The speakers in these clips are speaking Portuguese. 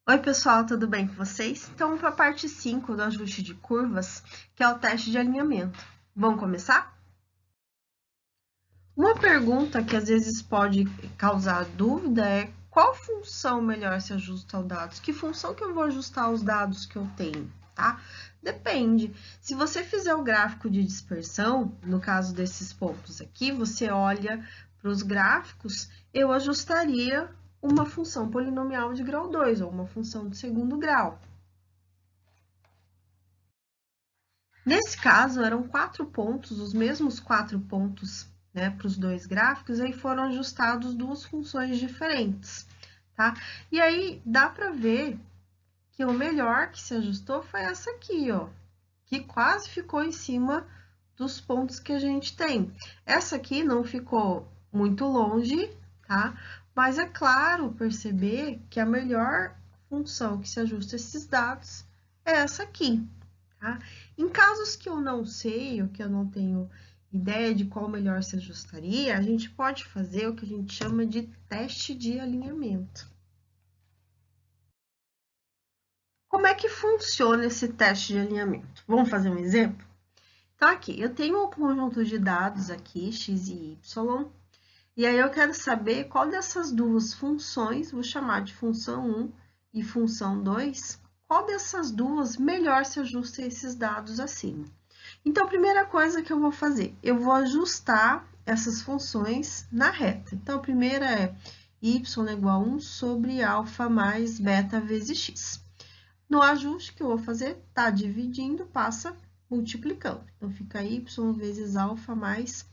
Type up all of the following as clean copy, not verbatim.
Oi, pessoal, tudo bem com vocês? Então, para a parte 5 do ajuste de curvas, que é o teste de alinhamento. Vamos começar? Uma pergunta que às vezes pode causar dúvida é qual função melhor se ajusta aos dados? Que função que eu vou ajustar aos dados que eu tenho, tá? Depende. Se você fizer o gráfico de dispersão, no caso desses pontos aqui, você olha para os gráficos, eu ajustaria uma função polinomial de grau 2 ou uma função de segundo grau. Nesse caso, eram 4 pontos, os mesmos 4 pontos, né, para os dois gráficos, aí foram ajustados duas funções diferentes, tá? E aí, dá para ver que o melhor que se ajustou foi essa aqui, ó, que quase ficou em cima dos pontos que a gente tem. Essa aqui não ficou muito longe, tá? Mas é claro perceber que a melhor função que se ajusta a esses dados é essa aqui, tá? Em casos que eu não sei ou que eu não tenho ideia de qual melhor se ajustaria, a gente pode fazer o que a gente chama de teste de alinhamento. Como é que funciona esse teste de alinhamento? Vamos fazer um exemplo? Então, aqui, eu tenho um conjunto de dados aqui, x e y, e aí eu quero saber qual dessas duas funções, vou chamar de função 1 e função 2, qual dessas duas melhor se ajusta a esses dados acima. Então, a primeira coisa que eu vou fazer, eu vou ajustar essas funções na reta. Então, a primeira é y igual a 1 sobre alfa mais beta vezes x. No ajuste que eu vou fazer, tá dividindo, passa multiplicando. Então, fica y vezes alfa mais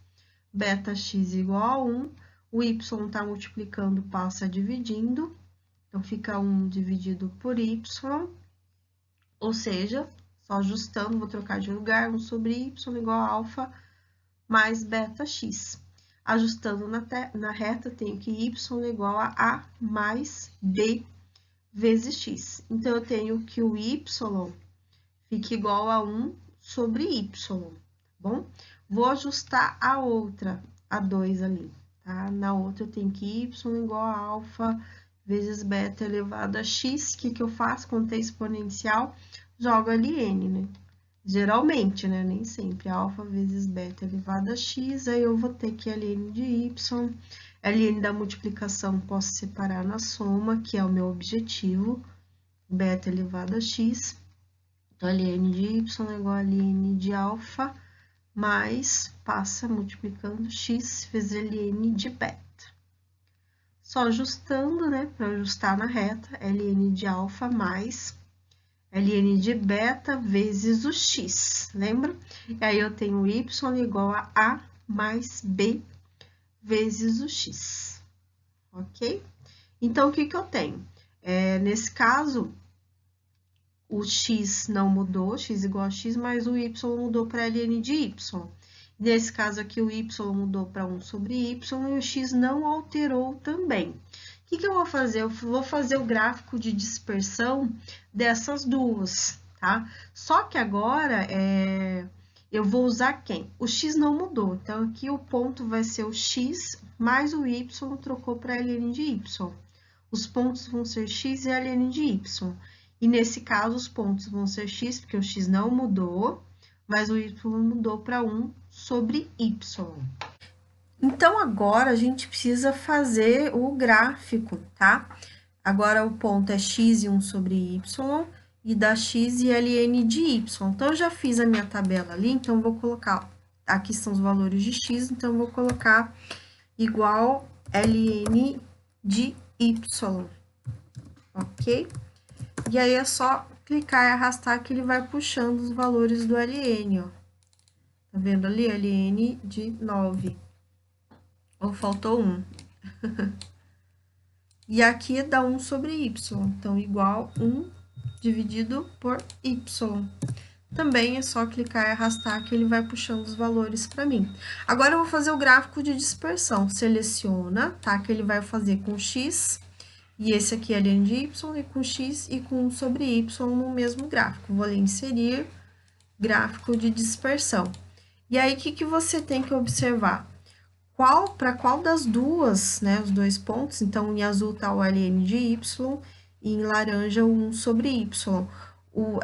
beta x igual a 1. O y está multiplicando, passa dividindo. Então, fica 1 dividido por y, ou seja, só ajustando, vou trocar de lugar, 1 sobre y igual a alfa mais beta x. Ajustando na reta, tenho que y igual a mais b vezes x. Então, eu tenho que o y fica igual a 1 sobre y, tá bom? Vou ajustar a outra, a 2 ali, tá? Na outra, eu tenho que y igual a alfa vezes beta elevado a x. O que eu faço quando tem exponencial? Jogo ali n, né? Geralmente, né? Nem sempre. Alfa vezes beta elevado a x, aí eu vou ter que ln de y. Ln da multiplicação posso separar na soma, que é o meu objetivo, beta elevado a x. Então, ln de y igual a ln de alfa, mais, passa multiplicando x vezes ln de beta. Só ajustando, né, para ajustar na reta, ln de alfa mais ln de beta vezes o x, lembra? E aí, eu tenho y igual a mais b vezes o x, ok? Então, o que eu tenho? Nesse caso, o x não mudou, x igual a x, mas o y mudou para ln de y. Nesse caso aqui, o y mudou para 1 sobre y e o x não alterou também. O que eu vou fazer? Eu vou fazer o gráfico de dispersão dessas duas, tá? Só que agora, eu vou usar quem? O x não mudou, então aqui o ponto vai ser o x, mais o y trocou para ln de y. Os pontos vão ser x e ln de y. E nesse caso, os pontos vão ser x, porque o x não mudou, mas o y mudou para 1 sobre y. Então, agora, a gente precisa fazer o gráfico, tá? Agora, o ponto é x e 1 sobre y, e dá x e ln de y. Então, eu já fiz a minha tabela ali, então, eu vou colocar... Aqui são os valores de x, então, eu vou colocar igual ln de y, ok? E aí, é só clicar e arrastar que ele vai puxando os valores do ln, ó. Tá vendo ali? ln de 9. Ou faltou 1. E aqui dá 1 sobre y. Então, igual 1 dividido por y. Também é só clicar e arrastar que ele vai puxando os valores para mim. Agora, eu vou fazer o gráfico de dispersão. Seleciona, tá? Que ele vai fazer com x, e esse aqui é ln de y, e com x e com 1 sobre y no mesmo gráfico. Vou ali inserir gráfico de dispersão. E aí, o que você tem que observar? Para qual das duas, né, os dois pontos, então, em azul está o ln de y, e em laranja o 1 sobre y.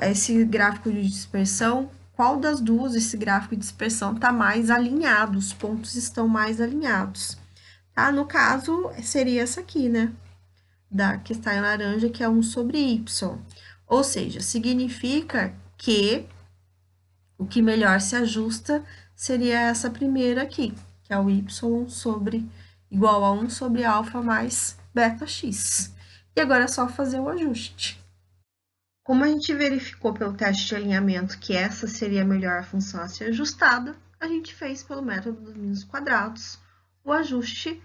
Esse gráfico de dispersão, qual das duas esse gráfico de dispersão está mais alinhado, os pontos estão mais alinhados. Tá? No caso, seria essa aqui, né? Que está em laranja, que é 1 sobre y. Ou seja, significa que o que melhor se ajusta seria essa primeira aqui, que é o y sobre igual a 1 sobre alfa mais beta-x. E agora é só fazer o ajuste. Como a gente verificou pelo teste de alinhamento que essa seria a melhor função a ser ajustada, a gente fez pelo método dos mínimos quadrados o ajuste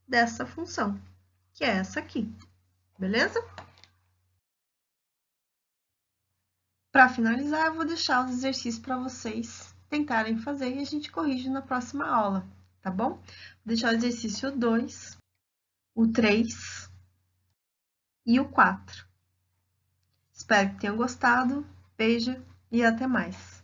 dessa função, que é essa aqui, beleza? Para finalizar, eu vou deixar os exercícios para vocês tentarem fazer e a gente corrige na próxima aula, tá bom? Vou deixar o exercício 2, o 3 e o 4. Espero que tenham gostado. Beijo e até mais!